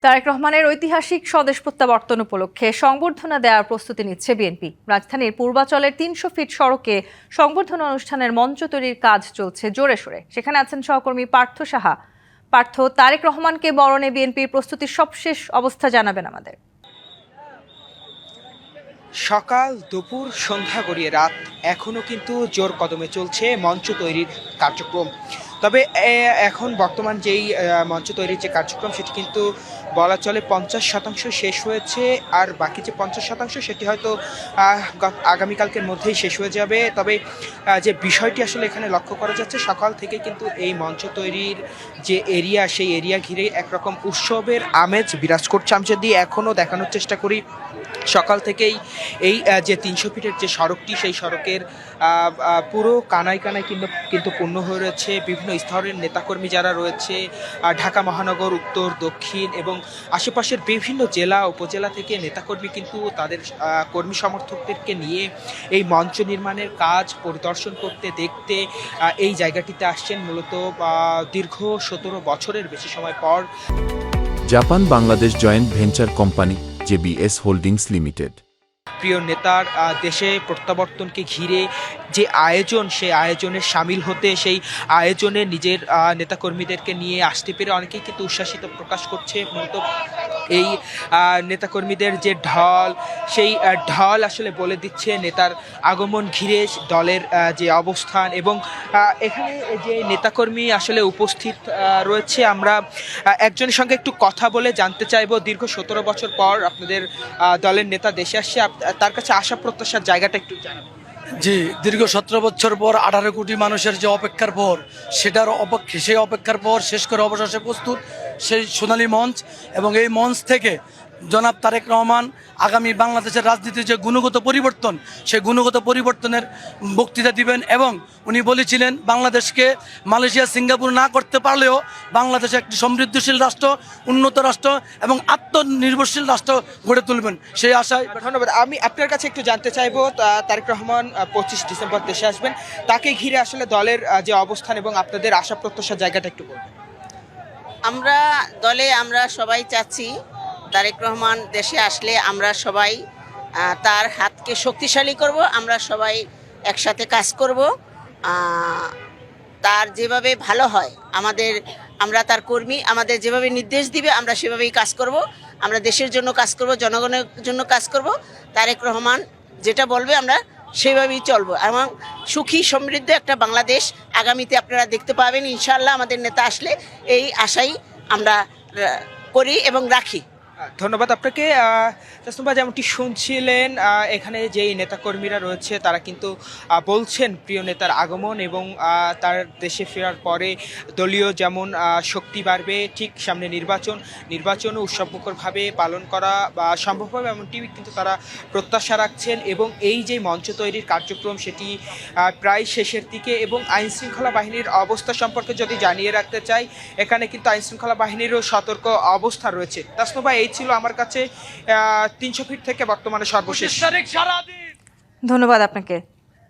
তারেক রহমানের ঐতিহাসিক স্বদেশ প্রত্যাবর্তন উপলক্ষে সংবর্ধনা দেওয়ার প্রস্তুতি নিচ্ছে বিএনপি। রাজধানীর পূর্বাচলের ৩০০ ফিট সড়কে সংবর্ধনা অনুষ্ঠানের মঞ্চ তৈরির কাজ চলছে জোরে সোরে। সেখানে আছেন সহকর্মী পার্থ সাহা। পার্থ, তারেক রহমানকে বরণে বিএনপির প্রস্তুতির সবশেষ অবস্থা জানাবেন আমাদের। সকাল, দুপুর, সন্ধ্যা গড়িয়ে রাত এখনও কিন্তু জোর কদমে চলছে মঞ্চ তৈরির কার্যক্রম। তবে এখন বর্তমান যেই মঞ্চ তৈরির যে কার্যক্রম সেটি কিন্তু বলা চলে ৫০% শেষ হয়েছে, আর বাকি যে ৫০% সেটি হয়তো আগামীকালকের মধ্যেই শেষ হয়ে যাবে। তবে যে বিষয়টি আসলে এখানে লক্ষ্য করা যাচ্ছে, সকাল থেকে কিন্তু এই মঞ্চ তৈরির যে এরিয়া, সেই এরিয়া ঘিরে একরকম উৎসবের আমেজ বিরাজ করছে। আমি যদি এখনও দেখানোর চেষ্টা করি, সকাল থেকেই এই যে ৩০০ ফিটের যে সড়কটি, সেই সড়কের পুরো কানায় কানায় কিন্তু পূর্ণ হয়ে রয়েছে বিভিন্ন স্তরের নেতাকর্মী যারা রয়েছে। ঢাকা মহানগর, উত্তর, দক্ষিণ এবং আশেপাশের বিভিন্ন জেলা উপজেলা থেকে নেতাকর্মী কিন্তু তাদের কর্মী সমর্থকদেরকে নিয়ে এই মঞ্চ নির্মাণের কাজ পরিদর্শন করতে, দেখতে এই জায়গাটিতে আসছেন মূলত দীর্ঘ ১৭ বছরের বেশি সময় পর। Japan Bangladesh joint venture company JBS holdings limited প্রিয় নেতার দেশে প্রত্যাবর্তনকে ঘিরে যে আয়োজন, সেই আয়োজনে সামিল হতে, সেই আয়োজনে নিজের নেতাকর্মীদেরকে নিয়ে আসতে পেরে অনেকেই কিন্তু উচ্ছ্বাসিত প্রকাশ করছে। মূলত এই নেতাকর্মীদের যে ঢল, সেই ঢল আসলে বলে দিচ্ছে নেতার আগমন ঘিরে দলের যে অবস্থান। এবং এখানে যে নেতাকর্মী আসলে উপস্থিত রয়েছে, আমরা একজনের সঙ্গে একটু কথা বলে জানতে চাইবো, দীর্ঘ ১৭ বছর পর আপনাদের দলের নেতা দেশে আসছে, তার কাছে আশা প্রত্যাশার জায়গাটা একটু জানাবেন। জি, দীর্ঘ ১৭ বছর পর ১৮ কোটি মানুষের যে অপেক্ষার পর, সেই অপেক্ষার পর শেষ করে অবশেষে প্রস্তুত সেই সোনালী মঞ্চ। এবং এই মঞ্চ থেকে জনাব তারেক রহমান আগামী বাংলাদেশের রাজনীতির যে গুণগত পরিবর্তন, সেই গুণগত পরিবর্তনের বক্তৃতা দিবেন। এবং উনি বলেছিলেন, বাংলাদেশকে মালয়েশিয়া, সিঙ্গাপুর না করতে পারলেও বাংলাদেশ একটি সমৃদ্ধশীল রাষ্ট্র, উন্নত রাষ্ট্র এবং আত্মনির্ভরশীল রাষ্ট্র গড়ে তুলবেন, সেই আশায়। ধন্যবাদ। আমি আপনার কাছে একটু জানতে চাইবো, তারেক রহমান ২৫ ডিসেম্বর দেশে আসবেন, তাকে ঘিরে আসলে দলের যে অবস্থান এবং আপনাদের আশা প্রত্যাশার জায়গাটা একটু বলবেন। আমরা সবাই চাচ্ছি তারেক রহমান দেশে আসলে আমরা সবাই তার হাতকে শক্তিশালী করব, আমরা সবাই একসাথে কাজ করব। তার যেভাবে ভালো হয় আমরা তার কর্মী, আমাদের যেভাবে নির্দেশ দিবে আমরা সেভাবেই কাজ করব। আমরা দেশের জন্য কাজ করব, জনগণের জন্য কাজ করব। তারেক রহমান যেটা বলবে আমরা সেভাবেই চলবো এবং সুখী সমৃদ্ধ একটা বাংলাদেশ আগামীতে আপনারা দেখতে পাবেন ইনশাআল্লাহ। আমাদের নেতা আসলে এই আশাই আমরা করি এবং রাখি। ধন্যবাদ আপনাকে। তাসনুভা, যেমনটি শুনছিলেন, এখানে যেই নেতাকর্মীরা রয়েছে তারা কিন্তু বলছেন প্রিয় নেতার আগমন এবং তার দেশে ফেরার পরে দলীয় যেমন শক্তি বাড়বে, ঠিক সামনে নির্বাচনও উৎসবমুখরভাবে পালন করা বা সম্ভব হবে এমনটি কিন্তু তারা প্রত্যাশা রাখছেন। এবং এই যে মঞ্চ তৈরির কার্যক্রম সেটি প্রায় শেষের দিকে। এবং আইনশৃঙ্খলা বাহিনীর অবস্থা সম্পর্কে যদি জানিয়ে রাখতে চাই, এখানে কিন্তু আইনশৃঙ্খলা বাহিনীরও সতর্ক অবস্থা রয়েছে। তাসনুভা, এই ছিল আমার কাছে ৩০০ ফিট থেকে বর্তমানে সর্বশেষ। ধন্যবাদ আপনাকে।